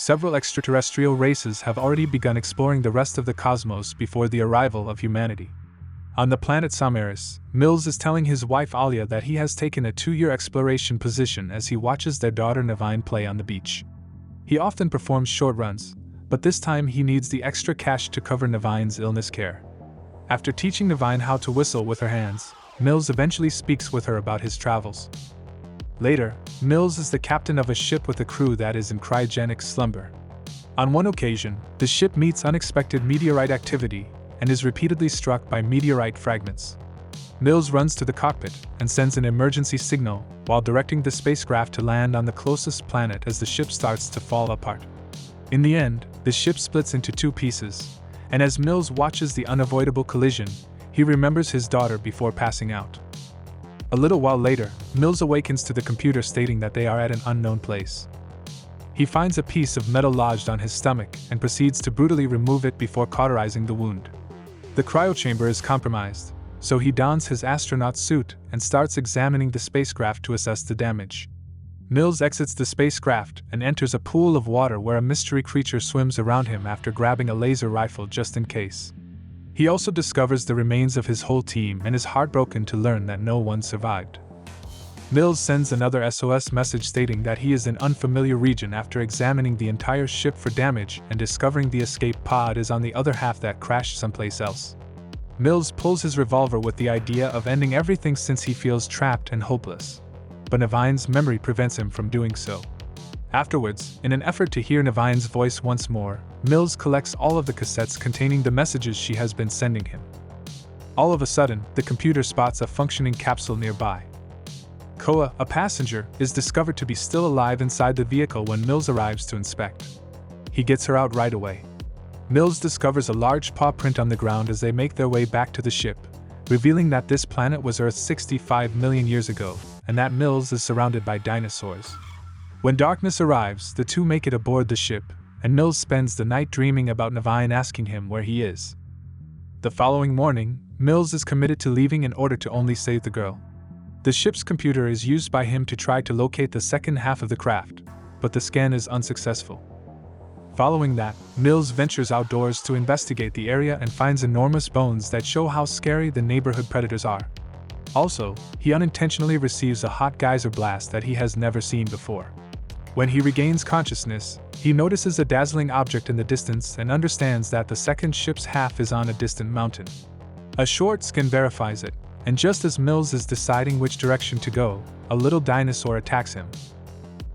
several extraterrestrial races have already begun exploring the rest of the cosmos before the arrival of humanity. On the planet Samaris, Mills is telling his wife Alia that he has taken a 2-year exploration position as he watches their daughter Navine play on the beach. He often performs short runs, but this time he needs the extra cash to cover Navine's illness care. After teaching Navine how to whistle with her hands, Mills eventually speaks with her about his travels. Later, Mills is the captain of a ship with a crew that is in cryogenic slumber. On one occasion, the ship meets unexpected meteorite activity and is repeatedly struck by meteorite fragments. Mills runs to the cockpit and sends an emergency signal while directing the spacecraft to land on the closest planet as the ship starts to fall apart. In the end, the ship splits into 2 pieces, and as Mills watches the unavoidable collision, he remembers his daughter before passing out. A little while later, Mills awakens to the computer stating that they are at an unknown place. He finds a piece of metal lodged on his stomach and proceeds to brutally remove it before cauterizing the wound. The cryochamber is compromised, so he dons his astronaut suit and starts examining the spacecraft to assess the damage. Mills exits the spacecraft and enters a pool of water where a mystery creature swims around him after grabbing a laser rifle just in case. He also discovers the remains of his whole team and is heartbroken to learn that no one survived. Mills sends another SOS message stating that he is in unfamiliar region after examining the entire ship for damage and discovering the escape pod is on the other half that crashed someplace else. Mills pulls his revolver with the idea of ending everything since he feels trapped and hopeless. But Navine's memory prevents him from doing so. Afterwards, in an effort to hear Navine's voice once more, Mills collects all of the cassettes containing the messages she has been sending him. All of a sudden, the computer spots a functioning capsule nearby. Koa, a passenger, is discovered to be still alive inside the vehicle when Mills arrives to inspect. He gets her out right away. Mills discovers a large paw print on the ground as they make their way back to the ship, revealing that this planet was Earth 65 million years ago, and that Mills is surrounded by dinosaurs. When darkness arrives, the two make it aboard the ship, and Mills spends the night dreaming about Navine asking him where he is. The following morning, Mills is committed to leaving in order to only save the girl. The ship's computer is used by him to try to locate the second half of the craft, but the scan is unsuccessful. Following that, Mills ventures outdoors to investigate the area and finds enormous bones that show how scary the neighborhood predators are. Also, he unintentionally receives a hot geyser blast that he has never seen before. When he regains consciousness, he notices a dazzling object in the distance and understands that the second ship's half is on a distant mountain. A short scan verifies it, and just as Mills is deciding which direction to go, a little dinosaur attacks him.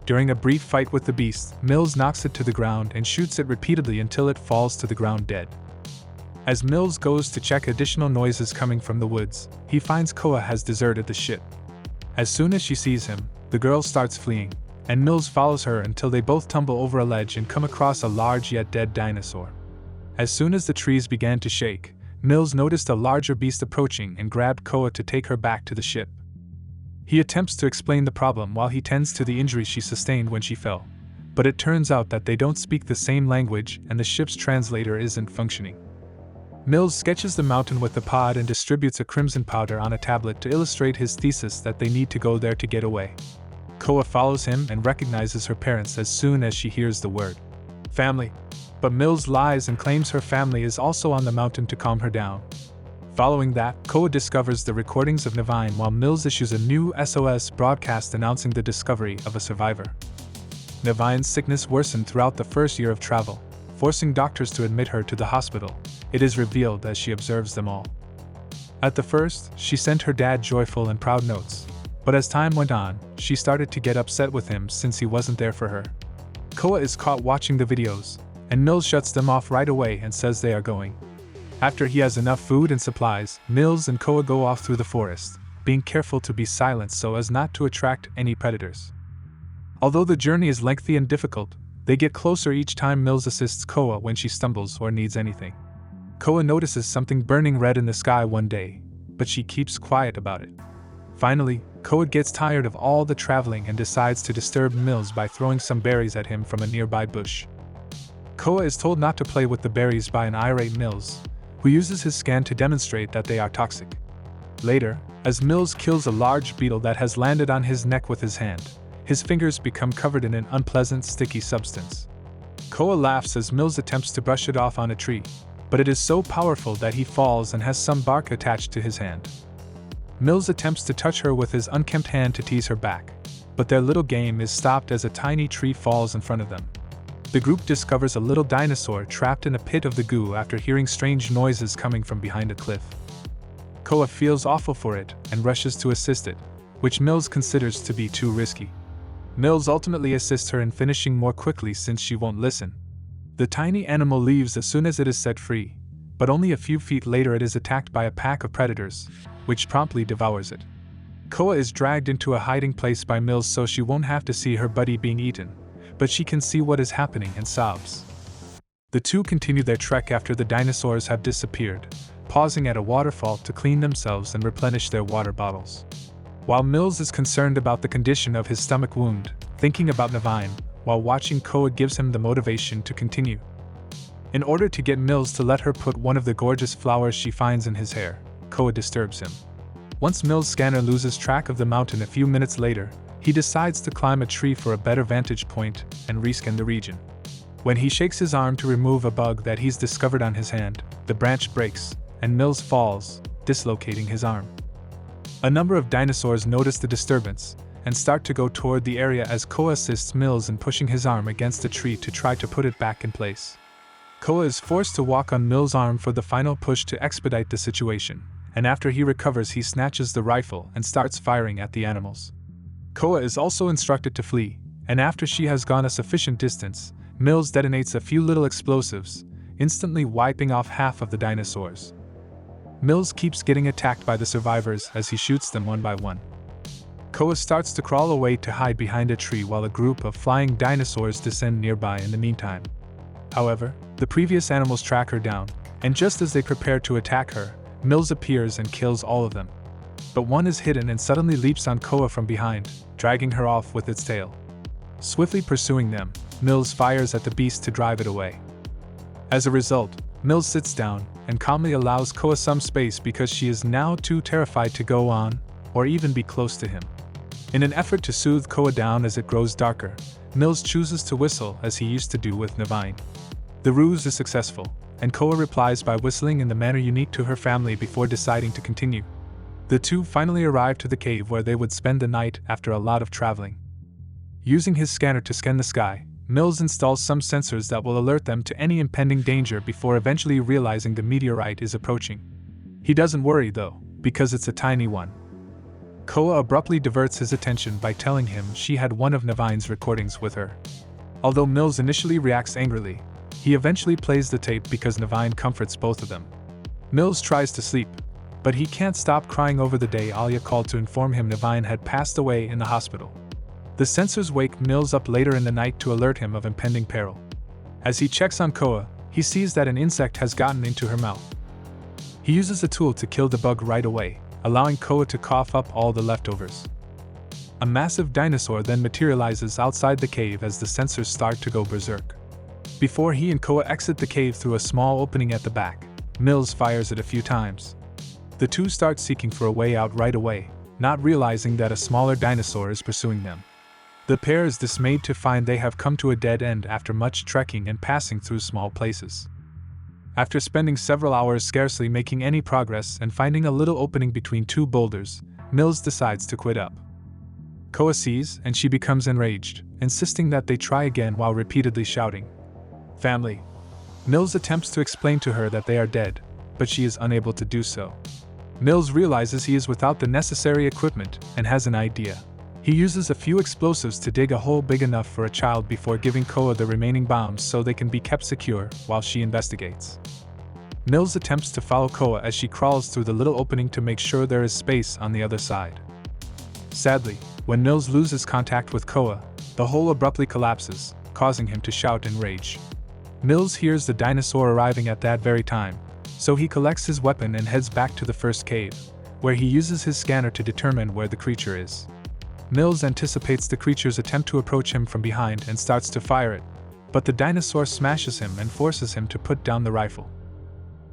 During a brief fight with the beast, Mills knocks it to the ground and shoots it repeatedly until it falls to the ground dead. As Mills goes to check additional noises coming from the woods, he finds Koa has deserted the ship. As soon as she sees him, the girl starts fleeing, and Mills follows her until they both tumble over a ledge and come across a large yet dead dinosaur. As soon as the trees began to shake, Mills noticed a larger beast approaching and grabbed Koa to take her back to the ship. He attempts to explain the problem while he tends to the injury she sustained when she fell, but it turns out that they don't speak the same language and the ship's translator isn't functioning. Mills sketches the mountain with the pod and distributes a crimson powder on a tablet to illustrate his thesis that they need to go there to get away. Koa follows him and recognizes her parents as soon as she hears the word family. But Mills lies and claims her family is also on the mountain to calm her down. Following that, Koa discovers the recordings of Navine while Mills issues a new SOS broadcast announcing the discovery of a survivor. Navine's sickness worsened throughout the first year of travel, forcing doctors to admit her to the hospital. It is revealed as she observes them all. At the first, she sent her dad joyful and proud notes, but as time went on, she started to get upset with him since he wasn't there for her. Koa is caught watching the videos, and Mills shuts them off right away and says they are going. After he has enough food and supplies, Mills and Koa go off through the forest, being careful to be silent so as not to attract any predators. Although the journey is lengthy and difficult, they get closer each time Mills assists Koa when she stumbles or needs anything. Koa notices something burning red in the sky one day, but she keeps quiet about it. Finally, Koa gets tired of all the traveling and decides to disturb Mills by throwing some berries at him from a nearby bush. Koa is told not to play with the berries by an irate Mills, who uses his scan to demonstrate that they are toxic. Later, as Mills kills a large beetle that has landed on his neck with his hand, his fingers become covered in an unpleasant sticky substance. Koa laughs as Mills attempts to brush it off on a tree, but it is so powerful that he falls and has some bark attached to his hand. Mills attempts to touch her with his unkempt hand to tease her back, but their little game is stopped as a tiny tree falls in front of them. The group discovers a little dinosaur trapped in a pit of the goo after hearing strange noises coming from behind a cliff. Koa feels awful for it and rushes to assist it, which Mills considers to be too risky. Mills ultimately assists her in finishing more quickly since she won't listen. The tiny animal leaves as soon as it is set free, but only a few feet later it is attacked by a pack of predators, which promptly devours it. Koa is dragged into a hiding place by Mills so she won't have to see her buddy being eaten, but she can see what is happening and sobs. The two continue their trek after the dinosaurs have disappeared, pausing at a waterfall to clean themselves and replenish their water bottles. While Mills is concerned about the condition of his stomach wound, thinking about Navine, while watching Koa gives him the motivation to continue. In order to get Mills to let her put one of the gorgeous flowers she finds in his hair, Koa disturbs him. Once Mills' scanner loses track of the mountain a few minutes later, he decides to climb a tree for a better vantage point and rescan the region. When he shakes his arm to remove a bug that he's discovered on his hand, the branch breaks, and Mills falls, dislocating his arm. A number of dinosaurs notice the disturbance and start to go toward the area as Koa assists Mills in pushing his arm against the tree to try to put it back in place. Koa is forced to walk on Mills' arm for the final push to expedite the situation, and after he recovers he snatches the rifle and starts firing at the animals. Koa is also instructed to flee, and after she has gone a sufficient distance, Mills detonates a few little explosives, instantly wiping off half of the dinosaurs. Mills keeps getting attacked by the survivors as he shoots them one by one. Koa starts to crawl away to hide behind a tree while a group of flying dinosaurs descend nearby in the meantime. However, the previous animals track her down, and just as they prepare to attack her, Mills appears and kills all of them. But one is hidden and suddenly leaps on Koa from behind, dragging her off with its tail. Swiftly pursuing them, Mills fires at the beast to drive it away. As a result, Mills sits down and calmly allows Koa some space because she is now too terrified to go on or even be close to him. In an effort to soothe Koa down as it grows darker, Mills chooses to whistle as he used to do with Navine. The ruse is successful, and Koa replies by whistling in the manner unique to her family before deciding to continue. The two finally arrive to the cave where they would spend the night after a lot of traveling. Using his scanner to scan the sky, Mills installs some sensors that will alert them to any impending danger before eventually realizing the meteorite is approaching. He doesn't worry though, because it's a tiny one. Koa abruptly diverts his attention by telling him she had one of Navine's recordings with her. Although Mills initially reacts angrily, he eventually plays the tape because Navine comforts both of them. Mills tries to sleep, but he can't stop crying over the day Alia called to inform him Navine had passed away in the hospital. The sensors wake Mills up later in the night to alert him of impending peril. As he checks on Koa, he sees that an insect has gotten into her mouth. He uses a tool to kill the bug right away, allowing Koa to cough up all the leftovers. A massive dinosaur then materializes outside the cave as the sensors start to go berserk. Before he and Koa exit the cave through a small opening at the back, Mills fires it a few times. The two start seeking for a way out right away, not realizing that a smaller dinosaur is pursuing them. The pair is dismayed to find they have come to a dead end after much trekking and passing through small places. After spending several hours scarcely making any progress and finding a little opening between two boulders, Mills decides to quit up. Koa sees and she becomes enraged, insisting that they try again while repeatedly shouting, "Family!" Mills attempts to explain to her that they are dead, but she is unable to do so. Mills realizes he is without the necessary equipment and has an idea. He uses a few explosives to dig a hole big enough for a child before giving Koa the remaining bombs so they can be kept secure while she investigates. Mills attempts to follow Koa as she crawls through the little opening to make sure there is space on the other side. Sadly, when Mills loses contact with Koa, the hole abruptly collapses, causing him to shout in rage. Mills hears the dinosaur arriving at that very time, so he collects his weapon and heads back to the first cave, where he uses his scanner to determine where the creature is. Mills anticipates the creature's attempt to approach him from behind and starts to fire it, but the dinosaur smashes him and forces him to put down the rifle.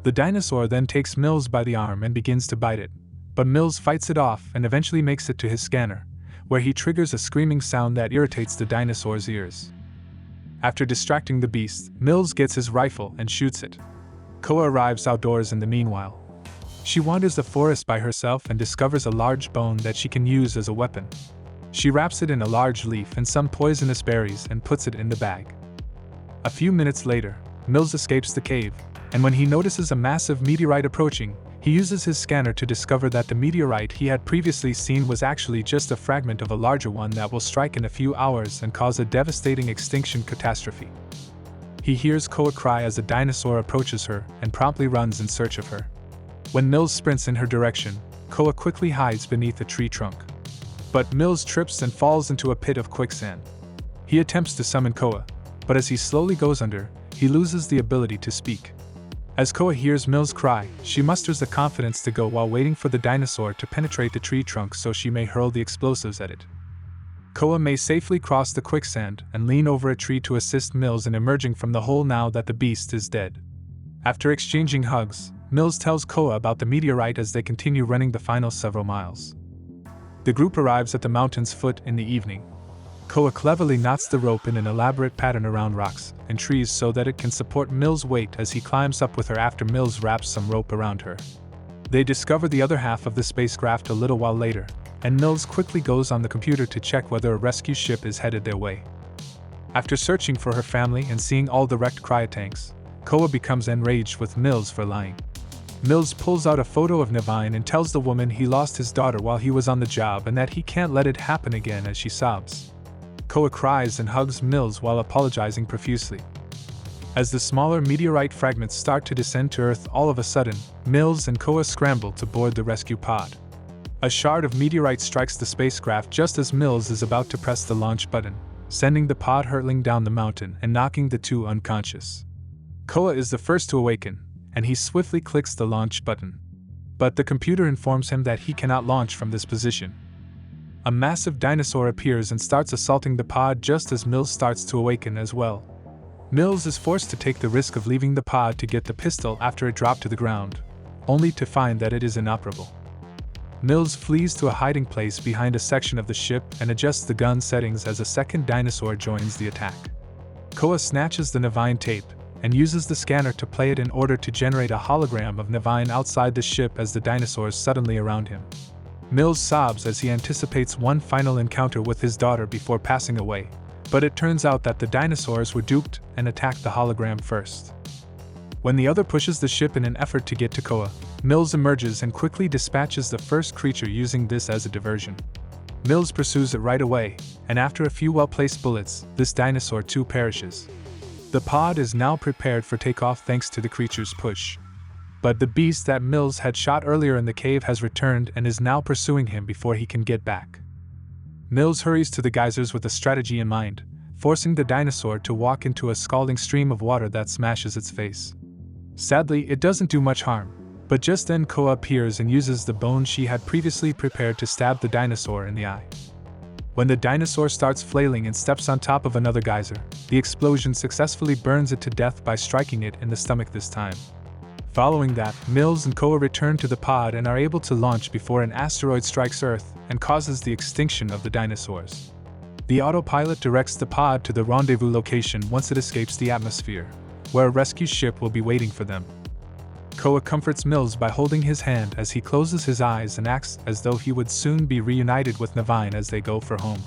The dinosaur then takes Mills by the arm and begins to bite it, but Mills fights it off and eventually makes it to his scanner, where he triggers a screaming sound that irritates the dinosaur's ears. After distracting the beast, Mills gets his rifle and shoots it. Koa arrives outdoors in the meanwhile. She wanders the forest by herself and discovers a large bone that she can use as a weapon. She wraps it in a large leaf and some poisonous berries and puts it in the bag. A few minutes later, Mills escapes the cave, and when he notices a massive meteorite approaching, he uses his scanner to discover that the meteorite he had previously seen was actually just a fragment of a larger one that will strike in a few hours and cause a devastating extinction catastrophe. He hears Koa cry as a dinosaur approaches her and promptly runs in search of her. When Mills sprints in her direction, Koa quickly hides beneath a tree trunk. But Mills trips and falls into a pit of quicksand. He attempts to summon Koa, but as he slowly goes under, he loses the ability to speak. As Koa hears Mills cry, she musters the confidence to go while waiting for the dinosaur to penetrate the tree trunk so she may hurl the explosives at it. Koa may safely cross the quicksand and lean over a tree to assist Mills in emerging from the hole now that the beast is dead. After exchanging hugs, Mills tells Koa about the meteorite as they continue running the final several miles. The group arrives at the mountain's foot in the evening. Koa cleverly knots the rope in an elaborate pattern around rocks and trees so that it can support Mills' weight as he climbs up with her after Mills wraps some rope around her. They discover the other half of the spacecraft a little while later, and Mills quickly goes on the computer to check whether a rescue ship is headed their way. After searching for her family and seeing all the wrecked cryotanks, Koa becomes enraged with Mills for lying. Mills pulls out a photo of Nevine and tells the woman he lost his daughter while he was on the job and that he can't let it happen again as she sobs. Koa cries and hugs Mills while apologizing profusely. As the smaller meteorite fragments start to descend to Earth all of a sudden, Mills and Koa scramble to board the rescue pod. A shard of meteorite strikes the spacecraft just as Mills is about to press the launch button, sending the pod hurtling down the mountain and knocking the two unconscious. Koa is the first to awaken, and he swiftly clicks the launch button. But the computer informs him that he cannot launch from this position. A massive dinosaur appears and starts assaulting the pod just as Mills starts to awaken as well. Mills is forced to take the risk of leaving the pod to get the pistol after it dropped to the ground, only to find that it is inoperable. Mills flees to a hiding place behind a section of the ship and adjusts the gun settings as a second dinosaur joins the attack. Koa snatches the Nevine tape and uses the scanner to play it in order to generate a hologram of Nevine outside the ship as the dinosaurs suddenly around him. Mills sobs as he anticipates one final encounter with his daughter before passing away, but it turns out that the dinosaurs were duped and attacked the hologram first. When the other pushes the ship in an effort to get to Koa, Mills emerges and quickly dispatches the first creature using this as a diversion. Mills pursues it right away, and after a few well-placed bullets, this dinosaur too perishes. The pod is now prepared for takeoff thanks to the creature's push. But the beast that Mills had shot earlier in the cave has returned and is now pursuing him before he can get back. Mills hurries to the geysers with a strategy in mind, forcing the dinosaur to walk into a scalding stream of water that smashes its face. Sadly, it doesn't do much harm, but just then Koa appears and uses the bone she had previously prepared to stab the dinosaur in the eye. When the dinosaur starts flailing and steps on top of another geyser, the explosion successfully burns it to death by striking it in the stomach this time. Following that, Mills and Koa return to the pod and are able to launch before an asteroid strikes Earth and causes the extinction of the dinosaurs. The autopilot directs the pod to the rendezvous location once it escapes the atmosphere, where a rescue ship will be waiting for them. Koa comforts Mills by holding his hand as he closes his eyes and acts as though he would soon be reunited with Nevine as they go for home.